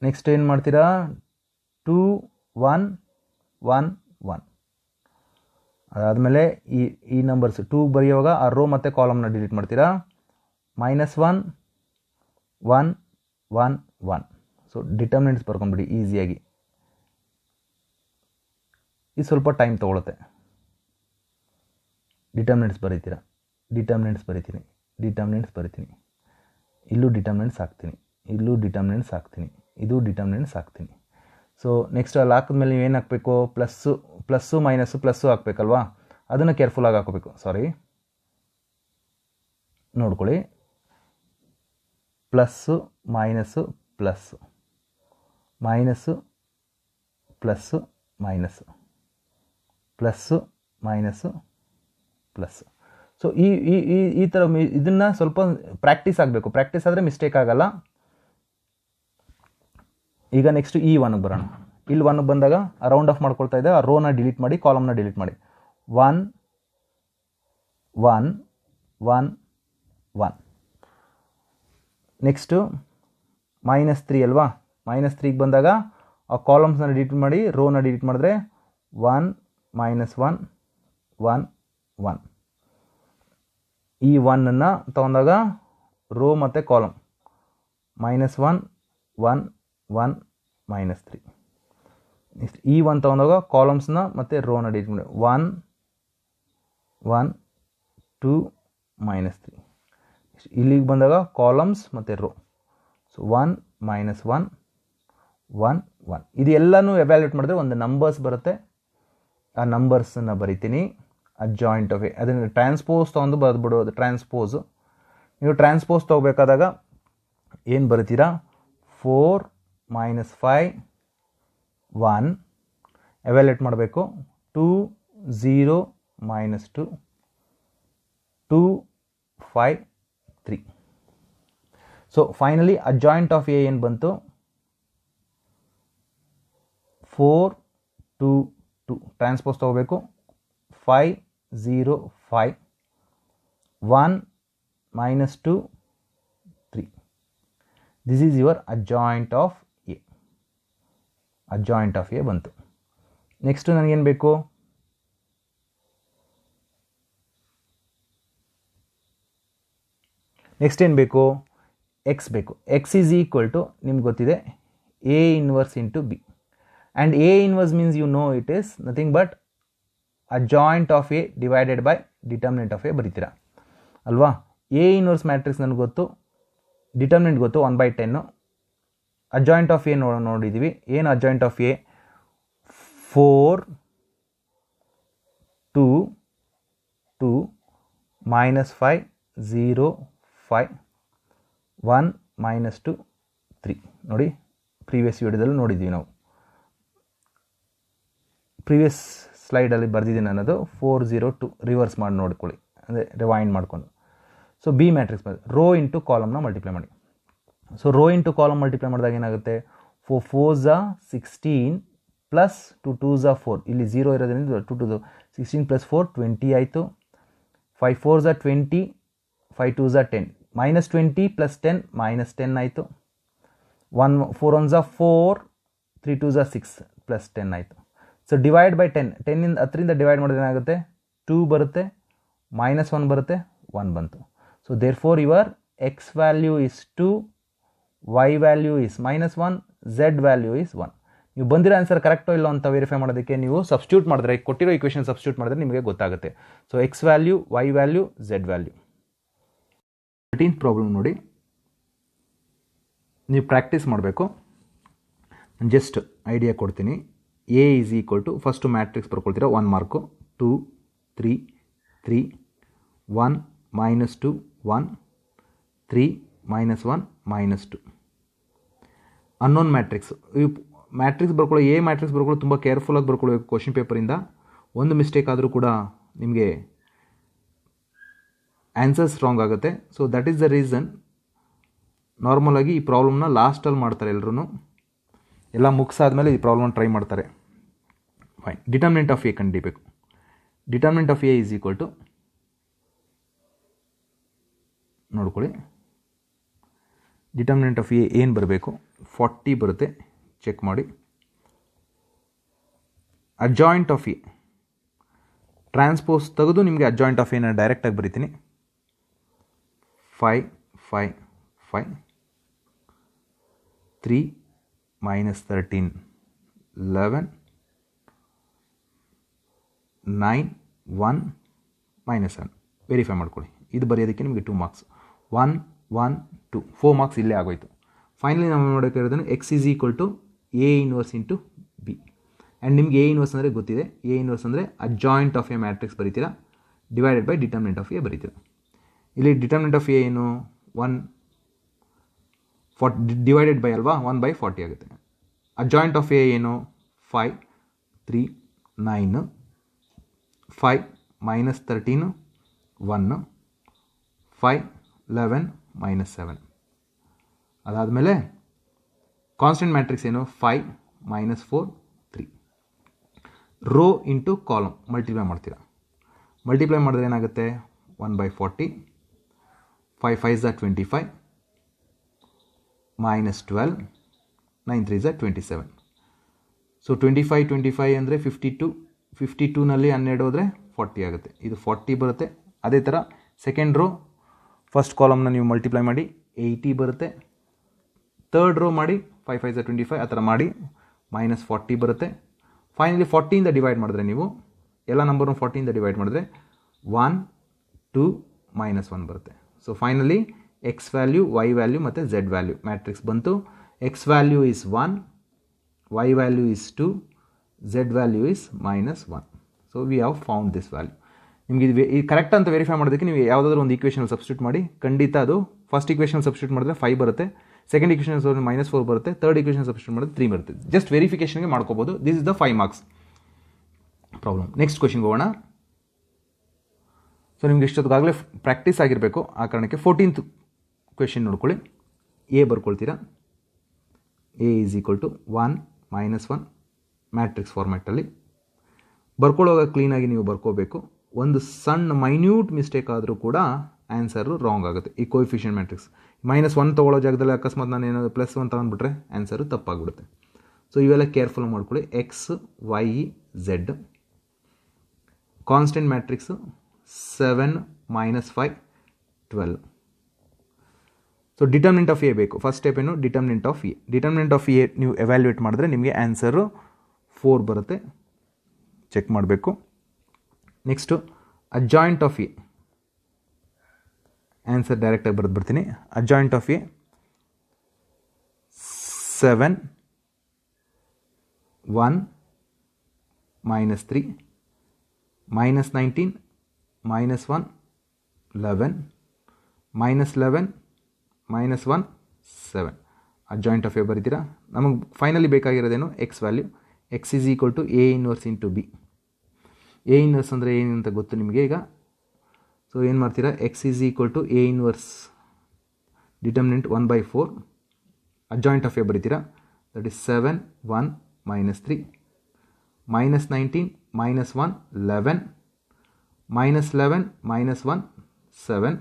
ನೆಕ್ಸ್ಟ್ ಏನು ಮಾಡ್ತೀರಾ 2 1 1 1. ಅದಾದಮೇಲೆ ಈ ನಂಬರ್ಸ್ 2 ಬರೆಯುವಾಗ ಆ ರೋ ಮತ್ತು ಕಾಲಮ್ನ ಡಿಲೀಟ್ ಮಾಡ್ತೀರಾ, -1 1 1 1. ಸೊ ಡಿಟರ್ಮಿನೆಂಟ್ಸ್ ಬರ್ಕೊಂಡ್ಬಿಡಿ ಈಸಿಯಾಗಿ. ಇದು ಸ್ವಲ್ಪ ಟೈಮ್ ತೊಗೊಳುತ್ತೆ. ಡಿಟರ್ಮಿನೆಂಟ್ಸ್ ಬರೀತೀರಾ, ಡಿಟರ್ಮಿನೆಂಟ್ಸ್ ಬರಿತೀನಿ, ಡಿಟರ್ಮಿನೆಂಟ್ಸ್ ಬರಿತೀನಿ, ಇಲ್ಲೂ ಡಿಟರ್ಮಿನೆಂಟ್ಸ್ ಹಾಕ್ತೀನಿ, ಇಲ್ಲೂ ಡಿಟರ್ಮಿನೆಂಟ್ಸ್ ಹಾಕ್ತೀನಿ, ಇದು ಡಿಟರ್ಮಿನೆಂಟ್ಸ್ ಹಾಕ್ತೀನಿ. ಸೊ ನೆಕ್ಸ್ಟ್ ಅಲ್ಲಿ ಹಾಕಿದ್ಮೇಲೆ ನೀವೇನು ಹಾಕಬೇಕು, ಪ್ಲಸ್ಸು ಮೈನಸ್ಸು ಪ್ಲಸ್ಸು ಹಾಕಬೇಕಲ್ವಾ, ಅದನ್ನು ಕೇರ್ಫುಲ್ಲಾಗಿ ಹಾಕೋಬೇಕು. ಸಾರಿ ನೋಡ್ಕೊಳ್ಳಿ, plus minus plus minus plus minus plus minus plus. So ಈ ಥರ ಇದನ್ನು ಸ್ವಲ್ಪ ಪ್ರಾಕ್ಟೀಸ್ ಆಗಬೇಕು. ಪ್ರಾಕ್ಟೀಸ್ ಆದರೆ ಮಿಸ್ಟೇಕ್ ಆಗಲ್ಲ. ಈಗ ನೆಕ್ಸ್ಟ್ ಈ 1ಗೆ ಬರೋಣ. ಇಲ್ಲಿ 1ಗೆ ಬಂದಾಗ ರೌಂಡ್ ಆಫ್ ಮಾಡ್ಕೊಳ್ತಾ ಇದೆ, ಆ ರೋನ ಡಿಲೀಟ್ ಮಾಡಿ, ಕಾಲಮ್ನ ಡಿಲೀಟ್ ಮಾಡಿ. 1 1 1 1. ನೆಕ್ಸ್ಟು -3 ಅಲ್ವಾ, -3ಗೆ ಬಂದಾಗ ಆ ಕಾಲಮ್ಸ್ನ ಡಿಲೀಟ್ ಮಾಡಿ, ರೋನ ಡಿಲೀಟ್ ಮಾಡಿದ್ರೆ 1 -1 1 1. ಈ 1ಅನ್ನು ತೊಗೊಂಡಾಗ ರೋ ಮತ್ತು ಕಾಲಮ್ -1 1 1 -3. ನೆಕ್ಸ್ಟ್ ಈ 1 ತೊಗೊಂಡಾಗ ಕಾಲಮ್ಸ್ನ ಮತ್ತು ರೋನ ಡಿಲೀಟ್ ಮಾಡಿ 1 1 2 -3. ಇಲ್ಲಿಗೆ ಬಂದಾಗ ಕಾಲಮ್ಸ್ ಮತ್ತು ರೋ. ಸೊ 1 -1 1 1. ಇದು ಎಲ್ಲನೂ ಎವ್ಯಾಲ್ಯೂಟ್ ಮಾಡಿದ್ರೆ ಒಂದು ನಂಬರ್ಸ್ ಬರುತ್ತೆ. ಆ ನಂಬರ್ಸನ್ನು ಬರಿತೀನಿ. ಅಡ್ಜಾಯಿಂಟ್ ಆಫ್ ಎ ಅದನ್ನು ಟ್ರಾನ್ಸ್ಪೋಸ್ ತೊಗೊಂಡು ಬರೆದ್ಬಿಡೋದು. ಟ್ರಾನ್ಸ್ಪೋಸು ನೀವು ಟ್ರಾನ್ಸ್ಪೋಸ್ ತೊಗೋಬೇಕಾದಾಗ ಏನು ಬರಿತೀರಾ, 4 -5 1 ಎವ್ಯಾಲ್ಯೂಟ್ ಮಾಡಬೇಕು. 2 0 -2 2 5 3. So finally adjoint of A ಏನು ಬಂತು, 4 2 2. ಟ್ರಾನ್ಸ್ಪೋಸ್ ತೊಗೋಬೇಕು. 5 0 5 1 -2 3. This is your adjoint of A. Adjoint of A ಬಂತು. ನೆಕ್ಸ್ಟು ನನಗೇನು ಬೇಕು, ನೆಕ್ಸ್ಟ್ ಏನು ಬೇಕು, ಎಕ್ಸ್ ಬೇಕು. ಎಕ್ಸ್ ಈಸ್ ಈಕ್ವಲ್ ಟು ನಿಮ್ಗೆ ಗೊತ್ತಿದೆ A inverse into B. And A inverse means you know it is nothing but adjoint of A divided by determinant of A ಬರೀತೀರಾ ಅಲ್ವಾ. ಎ ಇನ್ವರ್ಸ್ ಮ್ಯಾಟ್ರಿಕ್ಸ್ ನನಗೆ ಗೊತ್ತು, determinant ಗೊತ್ತು 1/10. Adjoint of A ನೋಡಿದ್ದೀವಿ. ಏನು adjoint of A, 4 2 2 -5 0 5 1 -2 3. ನೋಡಿ previous ವಿಡಿಯೋದಲ್ಲೂ ನೋಡಿದ್ದೀವಿ ನಾವು. ಪ್ರೀವಿಯಸ್ ಸ್ಲೈಡಲ್ಲಿ ಬರೆದಿದ್ದೀನಿ ಅನ್ನೋದು 4 0 2. ರಿವರ್ಸ್ ಮಾಡಿ ನೋಡ್ಕೊಳ್ಳಿ, ಅಂದರೆ ರಿವೈಂಡ್ ಮಾಡಿಕೊಂಡು. So B matrix row into ಕಾಲಮ್ನ ಮಲ್ಟಿಪ್ಲೈ ಮಾಡಿ. So row into column multiply ಮಾಡಿದಾಗ ಏನಾಗುತ್ತೆ, 4 4s are 16 plus 2 2s are 4. ಇಲ್ಲಿ 0 ಇರೋದ್ರಿಂದ 2 2 16 + 4 20 ಆಯಿತು. 5 4s are 20, 5 2s are 10, -20 + 10 -10 ಆಯಿತು. 1 4 1s are 4, 3 2s are 6 + 10 ಆಯಿತು. ಸೊ ಡಿವೈಡ್ ಬೈ 10, 10ರಿಂದ ಡಿವೈಡ್ ಮಾಡಿದ್ರೆ ಏನಾಗುತ್ತೆ, 2 ಬರುತ್ತೆ, -1 ಬರುತ್ತೆ, 1 ಬಂತು. So therefore your X value is 2, Y value is -1, Z value is 1. ನೀವು ಬಂದಿರೋ ಆನ್ಸರ್ ಕರೆಕ್ಟೋ ಇಲ್ಲೋ ಅಂತ ವೆರಿಫೈ ಮಾಡೋದಕ್ಕೆ ನೀವು ಸಬ್ಸ್ಟಿಟ್ಯೂಟ್ ಮಾಡಿದ್ರೆ, ಕೊಟ್ಟಿರೋ ಈಕ್ವೇಷನ್ ಸಬ್ಸ್ಟಿಟ್ಯೂಟ್ ಮಾಡಿದ್ರೆ ನಿಮಗೆ ಗೊತ್ತಾಗುತ್ತೆ. So X value, Y value, Z value. 13th problem ನೋಡಿ, ನೀವು ಪ್ರಾಕ್ಟೀಸ್ ಮಾಡಬೇಕು. ಜಸ್ಟ್ ಐಡಿಯಾ ಕೊಡ್ತೀನಿ. A is equal to, first matrix ಬರ್ಕೊಳ್ತೀರಾ, 1 ಮಾರ್ಕು, 2 3 3 1 -2 1 3 -1 -2. Unknown matrix. ಈ ಮ್ಯಾಟ್ರಿಕ್ಸ್ ಬರ್ಕೊಳ್ಳೋ, ಎ ಮ್ಯಾಟ್ರಿಕ್ಸ್ ಬರ್ಕೊಳ್ಳೋ ತುಂಬ ಕೇರ್ಫುಲ್ಲಾಗಿ ಬರ್ಕೊಳ್ಬೇಕು ಕ್ವಶನ್ ಪೇಪರಿಂದ. ಒಂದು ಮಿಸ್ಟೇಕ್ ಆದರೂ ಕೂಡ ನಿಮಗೆ ಆನ್ಸರ್ಸ್ ರಾಂಗ್ ಆಗುತ್ತೆ. So that is the reason ನಾರ್ಮಲಾಗಿ ಈ ಪ್ರಾಬ್ಲಮ್ನ ಲಾಸ್ಟಲ್ಲಿ ಮಾಡ್ತಾರೆ ಎಲ್ಲರೂ. ಎಲ್ಲ ಮುಗಿಸಾದ್ಮೇಲೆ ಈ ಪ್ರಾಬ್ಲಮ್ ಟ್ರೈ ಮಾಡ್ತಾರೆ. ಫೈನ್. ಡಿಟರ್ಮಿನೆಂಟ್ ಆಫ್ ಎ ಕಂಡುಹಿಡಿಬೇಕು. Determinant of A is equal to, ನೋಡ್ಕೊಳ್ಳಿ, ಡಿಟರ್ಮಿನೆಂಟ್ ಆಫ್ ಎ ಏನು ಬರಬೇಕು, 40 ಬರುತ್ತೆ, ಚೆಕ್ ಮಾಡಿ. ಅಡ್ಜಾಯಿಂಟ್ ಆಫ್ ಎ, ಟ್ರಾನ್ಸ್ಪೋಸ್ ತೆಗೆದು ನಿಮಗೆ ಅಡ್ಜಾಯಿಂಟ್ ಆಫ್ ಎನ ಡೈರೆಕ್ಟಾಗಿ ಬರೀತೀನಿ. 5 5 5 3 -13 11 9 1 -7. ವೆರಿಫೈ ಮಾಡ್ಕೊಳ್ಳಿ. ಇದು ಬರೆಯೋದಕ್ಕೆ ನಿಮಗೆ 2 ಮಾರ್ಕ್ಸ್. 1 1 2 4 ಮಾರ್ಕ್ಸ್ ಇಲ್ಲೇ ಆಗೋಯ್ತು. ಫೈನಲಿ ನಾವು ನೋಡೋಕ್ಕಿರೋದನ್ನು X is equal to A inverse into B. And ನಿಮ್ಗೆ ಎ ಇನ್ವರ್ಸ್ ಅಂದರೆ ಗೊತ್ತಿದೆ. ಎ ಇನ್ವರ್ಸ್ ಅಂದರೆ ಅಡ್ಜಾಯಿಂಟ್ ಆಫ್ ಎ ಮ್ಯಾಟ್ರಿಕ್ಸ್ ಬರೀತೀರಾ, divided by determinant of A ಬರೀತೀರಾ. ಇಲ್ಲಿ ಡಿಟರ್ಮಿನೆಂಟ್ ಆಫ್ ಎ ಏನು, 1 ಡಿವೈಡೆಡ್ ಬೈ ಅಲ್ವಾ, 1/40 ಆಗುತ್ತೆ. ಅಡ್ಜಾಯಿಂಟ್ ಆಫ್ ಎ ಏನು, 5 3 9 5 -13 1 5 11 -7. ಅದಾದಮೇಲೆ ಕಾನ್ಸ್ಟೆಂಟ್ ಮ್ಯಾಟ್ರಿಕ್ಸ್ ಏನು, 5 -4 3. ರೋ ಇಂಟು ಕಾಲಮ್ ಮಲ್ಟಿಪ್ಲೈ ಮಾಡ್ತೀರಾ. ಮಲ್ಟಿಪ್ಲೈ ಮಾಡಿದ್ರೆ ಏನಾಗುತ್ತೆ, 1/40, 5 5s are 25 -12 9 3s are 27. So 25 25 ಅಂದರೆ 52, 52ನಲ್ಲಿ 12 ಹೋದರೆ 40 ಆಗುತ್ತೆ. ಇದು 40 ಬರುತ್ತೆ. ಅದೇ ಥರ ಸೆಕೆಂಡ್ ರೋ, ಫಸ್ಟ್ ಕಾಲಮ್ನ ನೀವು ಮಲ್ಟಿಪ್ಲೈ ಮಾಡಿ 80 ಬರುತ್ತೆ. ಥರ್ಡ್ ರೋ ಮಾಡಿ 5 5s are 25, ಆ ಥರ ಮಾಡಿ -40 ಬರುತ್ತೆ. ಫೈನಲಿ 40ಇಂದ ಡಿವೈಡ್ ಮಾಡಿದ್ರೆ, ನೀವು ಎಲ್ಲ ನಂಬರ್ನ 40ಇಂದ ಡಿವೈಡ್ ಮಾಡಿದ್ರೆ 1 2 -1 ಬರುತ್ತೆ. So finally X value, Y value ಮತ್ತು ಝೆಡ್ ವ್ಯಾಲ್ಯೂ ಮ್ಯಾಟ್ರಿಕ್ಸ್ ಬಂತು. X value is 1, Y value is 2, Z value is -1. So we have found this value. ನಿಮಗೆ ಇದು ಕರೆಕ್ಟ್ ಅಂತ ವೆರಿಫೈ ಮಾಡೋದಕ್ಕೆ ನೀವು ಯಾವುದಾದ್ರೂ ಒಂದು ಈಕ್ವೇಷನ್ ಸಬ್ಸ್ಟಿಟ್ಯೂಟ್ ಮಾಡಿ. ಖಂಡಿತ ಅದು ಫಸ್ಟ್ ಈಕ್ವೇಷನ್ ಸಬ್ಸ್ಟಿಟ್ಯೂಟ್ ಮಾಡಿದ್ರೆ 5 ಬರುತ್ತೆ, ಸೆಕೆಂಡ್ ಈಕ್ವೇಷನ್ -4 ಬರುತ್ತೆ, ಥರ್ಡ್ ಈಕ್ವೇಷನ್ ಸಬ್ಸ್ಟಿಟ್ಯೂಟ್ ಮಾಡಿದ್ರೆ 3 ಬರುತ್ತೆ. ಜಸ್ಟ್ ವೆರಿಫಿಕೇಷನ್ಗೆ ಮಾಡ್ಕೋಬೋದು. This is the 5 marks problem. Next ಕ್ವೆಶನ್ಗೆ ಹೋಗೋಣ. ಸೊ ನಿಮ್ಗೆ ಇಷ್ಟೊತ್ತಿಗಾಗಲೇ ಪ್ರಾಕ್ಟೀಸ್ ಆಗಿರಬೇಕು, ಆ ಕಾರಣಕ್ಕೆ 14th ಕ್ವೆಶನ್ ನೋಡ್ಕೊಳ್ಳಿ. ಎ ಬರ್ಕೊಳ್ತೀರಾ. A is equal to 1 -1 matrix ಫಾರ್ಮ್ಯಾಟಲ್ಲಿ ಬರ್ಕೊಳ್ಳೋವಾಗ ಕ್ಲೀನಾಗಿ ನೀವು ಬರ್ಕೋಬೇಕು. ಒಂದು ಸಣ್ಣ ಮೈನ್ಯೂಟ್ ಮಿಸ್ಟೇಕ್ ಆದರೂ ಕೂಡ ಆನ್ಸರು ರಾಂಗ್ ಆಗುತ್ತೆ. ಈ ಕೋಎಫಿಷಿಯಂಟ್ ಮ್ಯಾಟ್ರಿಕ್ಸ್ -1 ತೊಗೊಳ್ಳೋ ಜಾಗದಲ್ಲಿ ಅಕಸ್ಮಾತ್ ನಾನು ಏನಾದರೂ +1 ತಗೊಂಡ್ಬಿಟ್ರೆ ಆನ್ಸರು ತಪ್ಪಾಗ್ಬಿಡುತ್ತೆ. ಸೊ ಇವೆಲ್ಲ ಕೇರ್ಫುಲ್ ಮಾಡ್ಕೊಳ್ಳಿ. X Y z. Constant matrix 7 -5 12. So determinant of A ಬೇಕು. ಫಸ್ಟ್ ಸ್ಟೆಪ್ ಏನು, determinant of A. Determinant of A ನೀವು ಎವ್ಯಾಲ್ಯೂಯೇಟ್ ಮಾಡಿದ್ರೆ ನಿಮಗೆ ಆನ್ಸರು 4 ಬರುತ್ತೆ. ಚೆಕ್ ಮಾಡಬೇಕು. Next adjoint of A. Answer ಡೈರೆಕ್ಟಾಗಿ ಬರೆದ್ಬಿಡ್ತೀನಿ. Adjoint of A 7 1 -3 -19 -1 11 -11 -1 7. Adjoint of A ಬರೀತೀರಾ. ನಮಗೆ ಫೈನಲಿ ಬೇಕಾಗಿರೋದೇನು, x value. X is equal to A inverse into B. A inverse ಅಂದರೆ ಏನು ಅಂತ ಗೊತ್ತು ನಿಮಗೆ ಈಗ. ಸೊ ಏನು ಮಾಡ್ತೀರಾ, x is equal to A inverse determinant 1/4. Adjoint of A ಬರೀತೀರಾ. That is 7 1 -3 -19 minus 1 11 minus 11 minus 1 7.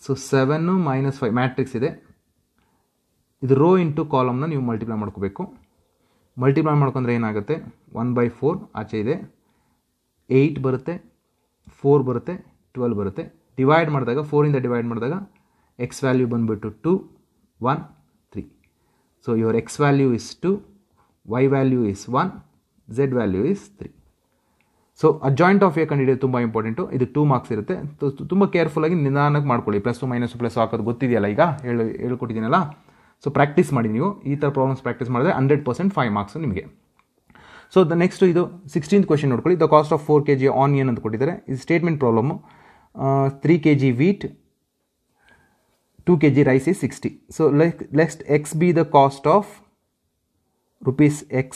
So 7 minus 5 matrix ಇದೆ. ಇದು ರೋ ಇಂಟು ಕಾಲಮ್ನ ನೀವು ಮಲ್ಟಿಪ್ಲೈ ಮಾಡ್ಕೋಬೇಕು. ಮಲ್ಟಿಪ್ಲೈ ಮಾಡ್ಕೊಂಡ್ರೆ ಏನಾಗುತ್ತೆ 1/4 ಆಚೆ ಇದೆ, 8 ಬರುತ್ತೆ, 4 ಬರುತ್ತೆ, 12 ಬರುತ್ತೆ. ಡಿವೈಡ್ ಮಾಡಿದಾಗ 4ಇಂದ ಡಿವೈಡ್ ಮಾಡಿದಾಗ ಎಕ್ಸ್ ವ್ಯಾಲ್ಯೂ ಬಂದುಬಿಟ್ಟು 2 1 3. So your X value is 2, Y value is 1, Z value is 3. So adjoint of A ಕಂಡುಹಿಡಿಯೋದು ತುಂಬ ಇಂಪಾರ್ಟೆಂಟು. ಇದು 2 ಮಾರ್ಕ್ಸ್ ಇರುತ್ತೆ. ತುಂಬ ಕೇರ್ಫುಲ್ಲಾಗಿ ನಿಧಾನಕ್ಕೆ ಮಾಡ್ಕೊಳ್ಳಿ. ಪ್ಲಸ್ಸು ಮೈನಸ್ಸು ಪ್ಲಸ್ ಹಾಕೋದು ಗೊತ್ತಿದೆಯಲ್ಲ, ಈಗ ಹೇಳ್ಕೊಟ್ಟಿದ್ದೀನಲ್ಲ. ಸೊ ಪ್ರಾಕ್ಟೀಸ್ ಮಾಡಿ ನೀವು ಈ ಥರ ಪ್ರಾಬ್ಲಮ್ಸ್ ಪ್ರಾಕ್ಟೀಸ್ ಮಾಡಿದ್ರೆ 100% 5 ಮಾರ್ಕ್ಸು ನಿಮಗೆ. ಸೊ ನೆಕ್ಸ್ಟ್ ಇದು 16th ಕ್ವೆಶನ್ ನೋಡ್ಕೊಳ್ಳಿ. The cost of 4 kg onion ಅಂತ ಕೊಟ್ಟಿದ್ದಾರೆ. ಇದು statement problem. 3 kg wheat, 2 kg rice is 60. So let x be the cost of rupees, x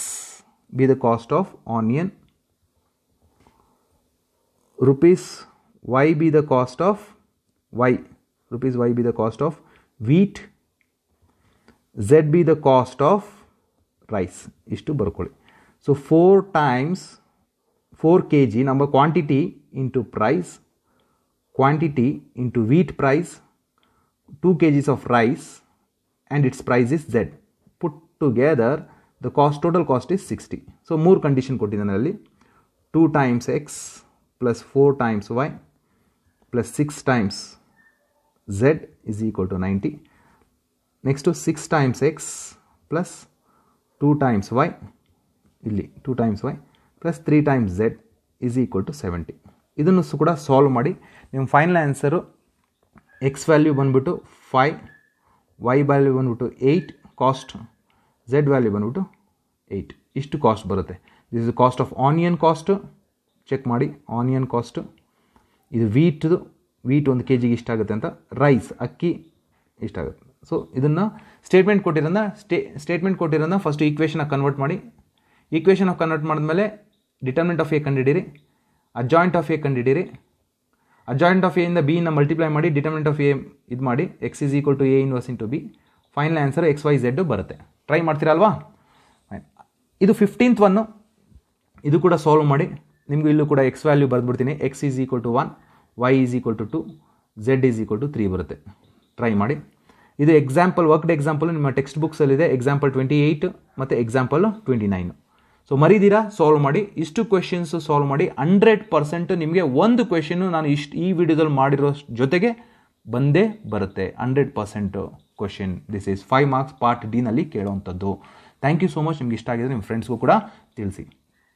be the cost of onion, rupees y be the cost of y, rupees y be the cost of wheat, z be the cost of rice. ಇಷ್ಟು ಬರ್ಕೊಳ್ಳಿ. So 4 times 4 kg ನಮ್ಮ quantity into price, quantity into wheat price, 2 kgs of rice and its price is z. Put together the cost, total cost is 60. So 3 condition ಕೊಟ್ಟಿದ್ದಾನೆ ಅಲ್ಲಿ. 2 times x plus 4 times y plus 6 times z is equal to 90. Next to 6 times x plus 2 times y, ಇಲ್ಲಿ 2 times y plus 3 times z is equal to 70. ಇದನ್ನು ಕೂಡ solve ಮಾಡಿ ನಿಮ್ಮ final answer X value ಬಂದುಬಿಟ್ಟು 5, Y value ಬಂದುಬಿಟ್ಟು 8, cost Z value ಬಂದುಬಿಟ್ಟು 8. ಇಷ್ಟು cost ಬರುತ್ತೆ. This is cost of onion cost check ಮಾಡಿ. ಆನಿಯನ್ ಕಾಸ್ಟು ಇದು ವೀಟ್ 1 kg ಇಷ್ಟಾಗುತ್ತೆ ಅಂತ, ರೈಸ್ ಅಕ್ಕಿ ಇಷ್ಟಾಗುತ್ತೆ. ಸೊ ಇದನ್ನು ಸ್ಟೇಟ್ಮೆಂಟ್ ಕೊಟ್ಟಿರೋದನ್ನ ಫಸ್ಟ್ ಈಕ್ವೇಷನಾಗಿ ಕನ್ವರ್ಟ್ ಮಾಡಿ. ಈಕ್ವೇಷನಾಗಿ ಕನ್ವರ್ಟ್ ಮಾಡಿದ್ಮೇಲೆ ಡಿಟರ್ಮಿನೆಂಟ್ ಆಫ್ ಎ ಕಂಡುಹಿಡೀರಿ, ಅಡ್ಜಾಯಿಂಟ್ ಆಫ್ ಎ ಕಂಡುಹಿಡೀರಿ. ಅಡ್ಜಾಯಿಂಟ್ ಆಫ್ ಎ ಇಂದ ಬಿ ನ ಮಲ್ಟಿಪ್ಲೈ ಮಾಡಿ ಡಿಟರ್ಮಿನೆಂಟ್ ಆಫ್ ಎ ಇದು ಮಾಡಿ, x is equal to A inverse into B. Final answer x Y z ಬರುತ್ತೆ. ಟ್ರೈ ಮಾಡ್ತೀರಾ ಅಲ್ವಾ? ಇದು 15th ಒನ್ನು, ಇದು ಕೂಡ ಸಾಲ್ವ್ ಮಾಡಿ. ನಿಮಗೂ ಇಲ್ಲೂ ಕೂಡ ಎಕ್ಸ್ ವ್ಯಾಲ್ಯೂ ಬರೆದ್ಬಿಡ್ತೀನಿ. X is equal to 1, y is equal to 2, z is equal to 3 ಬರುತ್ತೆ. ಟ್ರೈ ಮಾಡಿ. ಇದು ಎಕ್ಸಾಂಪಲ್, ವರ್ಕ್ಡ್ ಎಕ್ಸಾಂಪಲ್ ನಿಮ್ಮ ಟೆಕ್ಸ್ಟ್ ಬುಕ್ಸಲ್ಲಿದೆ. ಎಕ್ಸಾಂಪಲ್ 28 ಮತ್ತು ಎಕ್ಸಾಂಪಲ್ 29. ಸೊ ಮರಿದಿರಾ ಸಾಲ್ವ್ ಮಾಡಿ. ಇಷ್ಟು ಕ್ವೆಶನ್ಸು ಸಾಲ್ವ್ ಮಾಡಿ. 100% ನಿಮಗೆ ಒಂದು ಕ್ವೆಶನ್ನು ನಾನು ಈ ವಿಡಿಯೋದಲ್ಲಿ ಮಾಡಿರೋ ಜೊತೆಗೆ ಬಂದೇ ಬರುತ್ತೆ. 100% question. This is 5 marks part D ನಲ್ಲಿ ಕೇಳೋವಂಥದ್ದು. Thank you so much. ನಿಮ್ಗೆ ಇಷ್ಟ ಆಗಿದ್ರೆ ನಿಮ್ಮ ಫ್ರೆಂಡ್ಸ್ಗೂ ಕೂಡ ತಿಳಿಸಿ.